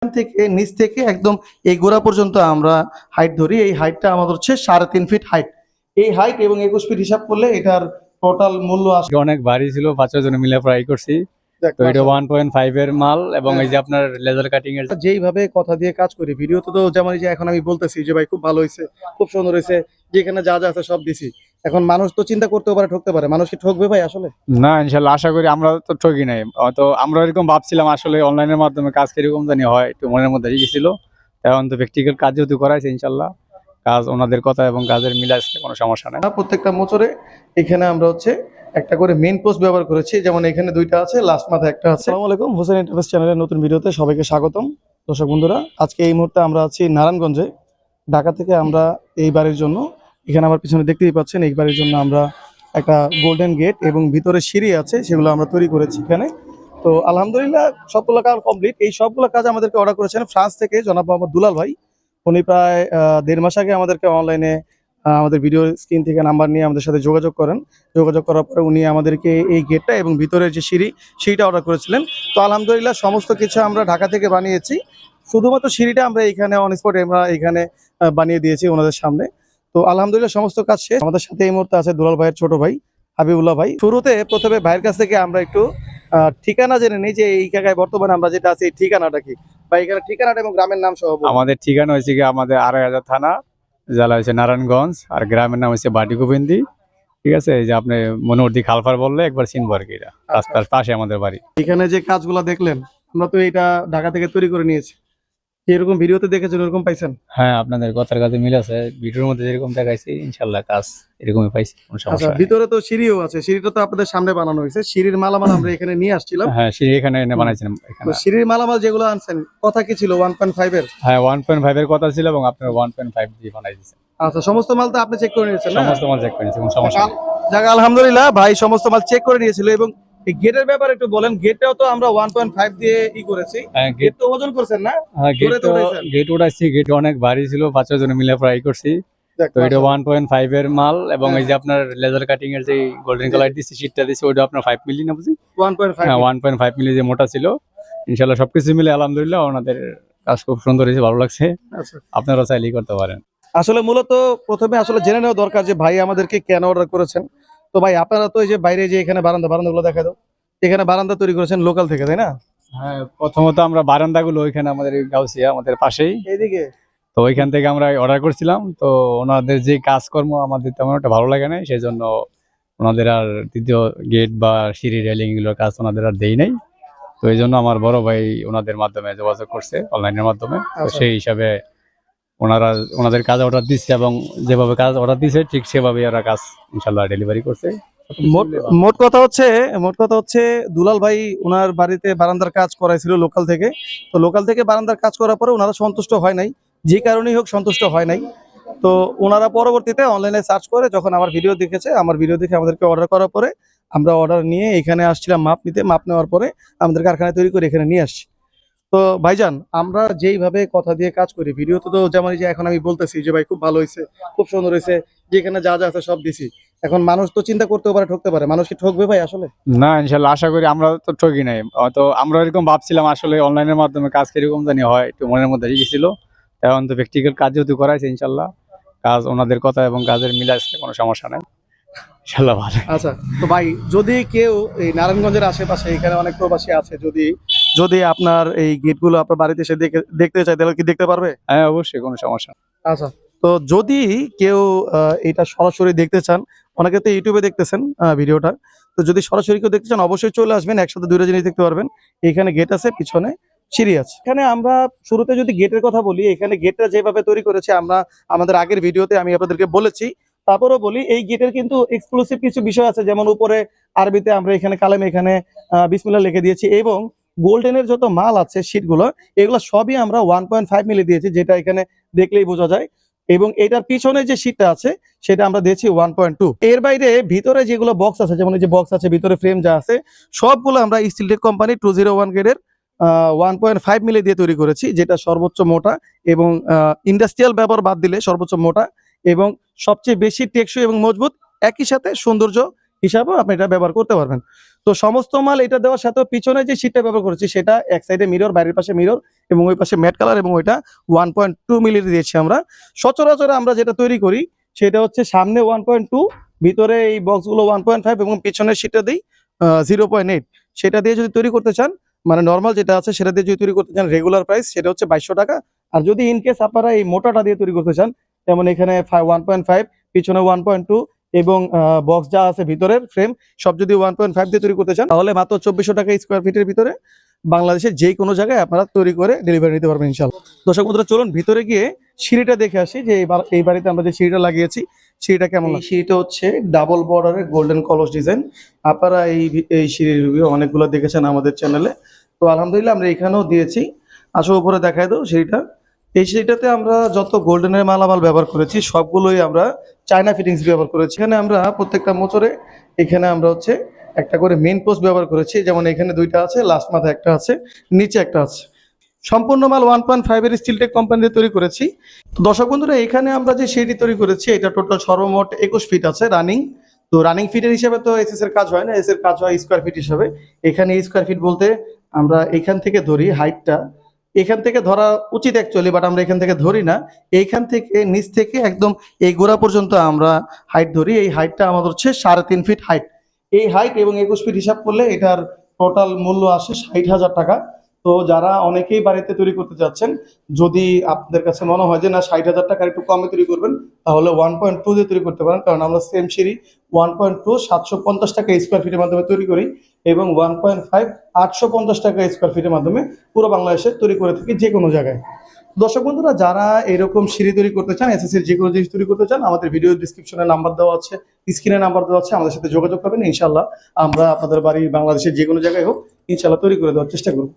থেকে নিচ থেকে একদম এই গোড়া পর্যন্ত আমরা হাইট ধরি। এই হাইটটা আমাদের হচ্ছে 3.5 ফিট হাইট। এই হাইট এবং 21 ফিট হিসাব করলে এটার টোটাল মূল্য আসে। অনেক ভারী ছিল, 5-6 জন মিলে ফ্রাই করছি। তো এটা 1.5 এর মাল এবং এই যে আপনার লেজার কাটিং এর যেইভাবে কথা দিয়ে কাজ করি ভিডিওতে তো যেমন এই যে এখন আমি বলতেছি যে ভাই খুব ভালো হয়েছে, খুব সুন্দর হয়েছে, যেখানে যা যা আছে সব দিছি। এখন মানুষ তো চিন্তা করতে পারে ঠকতে পারে, মানুষ কি ঠকবে ভাই আসলে? না, ইনশাল্লাহ আশা করি আমরা তো ঠকি নাই। তো আমরা এরকম ভাবছিলাম আসলে অনলাইনের মাধ্যমে কাজ কিরকম জানি হয়, একটু মনের মধ্যে গেছিল। এখন তো প্র্যাকটিক্যাল কাজ যেহেতু করাইছে, ইনশাল্লাহ কাজ ওনাদের কথা এবং কাজের মিল আসছে, কোনো সমস্যা নাই। প্রত্যেকটা মোচরে এখানে আমরা হচ্ছে একটা করে মেইন পোস্ট ব্যবহার করেছি, যেমন এখানে দুইটা আছে, লাস্ট মাথায় একটা আছে। আসসালামু আলাইকুম, হোসেন এন্টারপ্রাইজ চ্যানেলের নতুন ভিডিওতে সবাইকে স্বাগতম। দর্শক বন্ধুরা, আজকে এই মুহূর্তে আমরা আছি নারায়ণগঞ্জে। ঢাকা থেকে আমরা এই বাড়ির জন্য, এখানে আমার পিছনে দেখতেই পাচ্ছেন, এই বাড়ির জন্য আমরা একটা গোল্ডেন গেট এবং ভিতরে সিঁড়ি আছে, সেগুলো আমরা তৈরি করেছি এখানে। তো আলহামদুলিল্লাহ সবগুলো কাজ কমপ্লিট। এই সবগুলো কাজ আমাদেরকে অর্ডার করেছেন ফ্রান্স থেকে জনাব মোহাম্মদ দুলাল ভাই। উনি প্রায় 1.5 মাস আগে আমাদেরকে অনলাইনে আমাদের ভিডিও স্ক্রিন থেকে নাম্বার নিয়ে আমাদের সাথে যোগাযোগ করেন। যোগাযোগ করার পরে উনি আমাদেরকে এই গেটটা এবং ভিতরের যে সিঁড়িটা অর্ডার করেছিলেন। তো আলহামদুলিল্লাহ সমস্ত কিছু আমরা ঢাকা থেকে বানিয়েছি। শুধুমাত্র সিঁড়িটা আমরা এইখানে অন স্পট আমরা এইখানে বানিয়ে দিয়েছি ওনাদের সামনে। তো আলহামদুলিল্লাহ সমস্ত কাজ শেষ। আমাদের সাথে এই মুহূর্তে আছে দুলাল ভাইয়ের ছোট ভাই হাবিবুল্লাহ ভাই। শুরুতে প্রথমে ভাইয়ের কাছ থেকে আমরা একটু ঠিকানা জেনে নিই যে এই জায়গায় বর্তমানে আমরা যেটা আছি এই ঠিকানাটা কি বা এখানে ঠিকানাটা এবং গ্রামের নাম সহ। আমাদের ঠিকানা হয়েছে কি, আমাদের 2.5 থানা, জেলা হয়েছে নারায়ণগঞ্জ, আর গ্রামের নাম হচ্ছে বাটিগোবিন্দি। ঠিক আছে, এই যে আপনি মনোহরদি খালফার বললে একবার চিনবো আর কি, এটা রাস্তার পাশে আমাদের বাড়ি। এখানে যে কাজগুলো দেখলেন আমরা তো এটা ঢাকা থেকে তৈরি করে নিয়েছি। এরকম ভিডিওতে দেখেছেন, এরকম পাইছেন? হ্যাঁ, আপনাদের কথার কাছে মিল আছে, ভিডিওর মধ্যে যেরকম দেখাইছি ইনশাল্লাহ কাজ এরকমই পাইছি, কোনো আচ্ছা, সমস্যা নেই। ভিতরে তো সিঁড়িও আছে, সিঁড়িটা তো আপনাদের সামনে বানানো হয়েছে। সিঁড়ির মালামাল আমরা এখানে নিয়ে আসছিলাম। হ্যাঁ, সিঁড়ি এখানে এনে বানাইছিলাম তো এখানে। সিঁড়ির মালামাল যেগুলো আনছেন কথা কি ছিল 1.5 এর? হ্যাঁ, 1.5 এর কথা ছিল এবং আপনার 1.5 দিয়ে বানাই দিয়েছেন। আচ্ছা, সমস্ত মাল তো আপনি চেক করে নিয়েছেন না? সমস্ত মাল চেক করেছি, কোনো সমস্যা নেই। যাক আলহামদুলিল্লাহ, ভাই সমস্ত মাল চেক করে নিয়েছিল। এবং এই গেটের ব্যাপারে একটু বলেন। গেটটাও তো আমরা 1.5 দিয়ে করেছি। হ্যাঁ, গেট তো ওজন করছেন না? হ্যাঁ, গেট উঠাইছি, গেট অনেক ভারী ছিল, 5-6 জন মিলে ফ্রাই করছি। তো এটা 1.5 এর মাল এবং এই যে আপনার লেজার কাটিং এর যে গোল্ডেন কালার দিছি, শীটটা দিছি, ওটা আপনার 5 মিলি না বুঝি? 1.5। হ্যাঁ, 1.5 মিলি যে মোটা ছিল। ইনশাল্লাহ সবকিছু মিলে আলহামদুলিল্লাহ ওনাদের কাজ খুব সুন্দর হয়েছে, ভালো লাগছে। আচ্ছা, আপনারা চাইলেই করতে পারেন। আসলে মূলত প্রথমে আসলে জেনে নেওয়া দরকার যে ভাই আমাদেরকে কেন অর্ডার করেছেন। তো ভাই আপনারা তো এই যে বাইরে যে এখানে বারান্দাগুলো দেখা দাও, এখানে বারান্দা তৈরি করেছেন লোকাল থেকে, তাই না? হ্যাঁ, প্রথমত আমরা বারান্দাগুলো ওইখানে আমাদের গাউসিয়া আমাদের পাশেই, এইদিকে তো ওইখান থেকে আমরা অর্ডার করছিলাম। তো ওনাদের যে কাজকর্ম আমাদের তেমন একটা ভালো লাগে নাই, সেই জন্য ওনাদের আর দ্বিতীয় গেট বা সিঁড়ি রেলিং এগুলোর কাজ ওনাদের আর দেই নাই। তো এই জন্য আমার বড় ভাই ওনাদের মাধ্যমে যোগাযোগ করছে, অনলাইনের মাধ্যমে। তো আচ্ছা। সেই হিসাবে ওনাদের কাজ অর্ডার দিচ্ছে এবং যেভাবে কাজ অর্ডার দিচ্ছে ঠিক সেভাবে ওরা কাজ ইনশাল্লাহ ডেলিভারি করছে। মোট কথা হচ্ছে দুলাল ভাই ওনার বাড়িতে বারান্দার কাজ করাইছিল লোকাল থেকে। তো লোকাল থেকে বারান্দার কাজ করার পরে ওনারা সন্তুষ্ট হয় নাই, যে কারণেই হোক সন্তুষ্ট হয় নাই। তো ওনারা পরবর্তীতে অনলাইনে সার্চ করে যখন আমার ভিডিও দেখেছে, আমার ভিডিও দেখে আমাদেরকে অর্ডার করার পরে আমরা অর্ডার নিয়ে এখানে আসছিলাম মাপ নিতে। মাপ নেওয়ার পরে আমাদের কারখানায় তৈরি করে এখানে নিয়ে আসছি। তো ভাইজান, আমরা যেইভাবে কথা দিয়ে কাজ করি ভিডিওতে তো যেমন এই যে এখন আমি বলতেছি যে ভাই খুব ভালো হয়েছে, খুব সুন্দর হয়েছে, যেখানে যা যা আছে সব দিছি। এখন মানুষ তো চিন্তা করতে পারে ঠকতে পারে, মানুষ কি ঠকবে ভাই আসলে? না, ইনশাল্লাহ আশা করি আমরা তো ঠকি নাই। তো আমরা এরকম ভাবছিলাম আসলে অনলাইনের মাধ্যমে কাজ কিরকম জানি হয়, একটু মনের মধ্যে গেছিল। এখন তো প্র্যাকটিক্যাল কাজ যেহেতু করাইছে, ইনশাল্লাহ কাজ ওনাদের কথা এবং কাজের মিল আসছে, কোনো সমস্যা নাই, ইনশাল্লাহ ভালো। আচ্ছা, তো ভাই যদি কেউ এই নারায়ণগঞ্জের আশেপাশে এখানে অনেক প্রবাসী আছে, যদি যদি আপনার এই গেটগুলো আপনার বাড়িতে এসে দেখতে চায় তাহলে কি দেখতে পারবে? হ্যাঁ, অবশ্যই, কোনো সমস্যা নেই। আচ্ছা, তো যদি কেউ এটা সরাসরি দেখতে চান, অনেকে তো ইউটিউবে দেখতেছেন ভিডিওটা, তো যদি সরাসরি কেউ দেখতে চান অবশ্যই চলে আসবেন, একসাথে দুইটা জিনিস দেখতে পারবেন। এখানে গেট আছে, পিছনে সিঁড়ি আছে। এখানে আমরা শুরুতে যদি গেটের কথা বলি, এখানে গেটটা যেভাবে তৈরি করেছে আমরা আমাদের আগের ভিডিওতে আমি আপনাদেরকে বলেছি। তারপরেও বলি, এই গেটের কিন্তু এক্সক্লুসিভ কিছু বিষয় আছে, যেমন উপরে আরবিতে আমরা এখানে কালামে এখানে বিসমিল্লাহ লিখে দিয়েছি। এবং গোল্ডেনের যত মাল আছে শীটগুলো, এগুলো সবই আমরা 1.5 মিলি দিয়েছি, যেটা এখানে দেখলেই বোঝা যায়। এবং এটার পিছনে যে শীটটা আছে সেটা আমরা দিয়েছি 1.2। এর বাইরে ভিতরে যেগুলো বক্স আছে, যেমন এই যে বক্স আছে, ভিতরে ফ্রেম যা আছে সবগুলো আমরা স্টিলটেক কোম্পানি 201 গ্রেডের 1.5 মিলি দিয়ে তৈরি করেছি, যেটা সর্বোচ্চ মোটা এবং ইন্ডাস্ট্রিয়াল ব্যবহার বাদ দিলে সর্বোচ্চ মোটা এবং সবচেয়ে বেশি টেকসই এবং মজবুত, একই সাথে সৌন্দর্য হিসাবেও আপনি এটা ব্যবহার করতে পারবেন। তো সমস্ত মাল এটা দেওয়ার সাথে পিছনে যে শীটটা ব্যবহার করেছি সেটা এক সাইডে মিরর, বাইরের পাশে মিরর এবং ওই পাশে ম্যাট কালার, এবং ওইটা 1.2 মিলি দিয়েছি আমরা। সচরাচর আমরা যেটা তৈরি করি সেটা হচ্ছে সামনে 1.2, ভিতরে এই বক্সগুলো 1.5 এবং পিছনের শীটটা দিই 0.8। সেটা দিয়ে যদি তৈরি করতে চান, মানে নর্মাল যেটা আছে সেটা দিয়ে যদি তৈরি করতে চান, রেগুলার প্রাইস সেটা হচ্ছে 2200 টাকা। আর যদি ইনকেস আপনারা এই মোটাটা দিয়ে তৈরি করতে চান, যেমন এখানে 1.5, পিছনে 1.2 এবং বক্স যা আছে ভিতরের ফ্রেম সব যদি 1.5 দিয়ে তৈরি করতে চান, তাহলে মাত্র 2400 টাকা স্কোয়ার ফিটের ভিতরে বাংলাদেশের যে কোনো জায়গায় আপনারা তৈরি করে ডেলিভারি নিতে পারবেন ইনশাআল্লাহ। দর্শক বন্ধুরা, চলুন ভিতরে গিয়ে সিঁড়িটা দেখে আসি যে এই বাড়িতে আমরা যে সিঁড়িটা লাগিয়েছি সিঁড়িটা কেমন। এই সিঁড়িটা হচ্ছে ডাবল বর্ডারের গোল্ডেন কলস ডিজাইন। আপনারা এই সিঁড়ির রিভিউ অনেকগুলো দেখেছেন আমাদের চ্যানেলে, তো আলহামদুলিল্লাহ আমরা এখানেও দিয়েছি। আসো উপরে দেখায় দাও সিঁড়িটা। এই সিঁড়িটাতে আমরা যত গোল্ডেনের মালামাল ব্যবহার করেছি সবগুলোই আমরা চায়না ফিটিংস ব্যবহার করেছি। এখানে আমরা প্রত্যেকটা মোচরে এখানে আমরা হচ্ছে একটা করে মেইন পোস্ট ব্যবহার করেছি, যেমন এখানে দুইটা আছে, লাস্ট মাথায় একটা আছে, নিচে একটা আছে। সম্পূর্ণ মাল 1.5 এর স্টিলটেক কোম্পানি দিয়ে তৈরি করেছি। তো দর্শক বন্ধুরা, এখানে আমরা যে সিঁড়ি তৈরি করেছি এটা টোটাল সর্বমোট 21 ফিট আছে রানিং। তো রানিং ফিটের হিসাবে তো এসএস এর কাজ হয় না, এস এর কাজ হয় স্কোয়ার ফিট হিসাবে। এখানে স্কোয়ার ফিট বলতে আমরা এখান থেকে ধরি হাইটটা, এখান থেকে ধরা উচিত অ্যাকচুয়ালি, বাট আমরা এখান থেকে ধরি না। এইখান থেকে নিচ থেকে একদম এই গোড়া পর্যন্ত আমরা হাইট ধরি। এই হাইটটা আমাদের হচ্ছে 3.5 ফিট হাইট। এই হাইট এবং 21 ফিট হিসাব করলে এটার টোটাল মূল্য আসে 60,000 টাকা। তো যারা অনেকেই বাড়িতে তৈরি করতে যাচ্ছেন, যদি আপনাদের কাছে মনে হয় যে না 60,000 টাকার একটু কমে তৈরি করবেন, তাহলে 1.2 দিয়ে তৈরি করতে পারেন, কারণ আমরা সেম সিঁড়ি 1.2 750 টাকা স্কোয়ার ফিটের মাধ্যমে তৈরি করি এবং 1.5 850 টাকা স্কোয়ার ফিটের মাধ্যমে পুরো বাংলাদেশে তৈরি করে থাকি যে কোনো জায়গায়। দর্শক বন্ধুরা, যারা এরকম সিঁড়ি তৈরি করতে চান, এসএসসির যে কোনো জিনিস তৈরি করতে চান, আমাদের ভিডিও ডিসক্রিপশনে নাম্বার দেওয়া আছে, স্ক্রিনে নাম্বার দেওয়া আছে, আমাদের সাথে যোগাযোগ করবেন। ইনশাল্লাহ আমরা আপনাদের বাড়ি বাংলাদেশের যে কোনো জায়গায় হোক ইনশাল্লাহ তৈরি করে দেওয়ার চেষ্টা করব।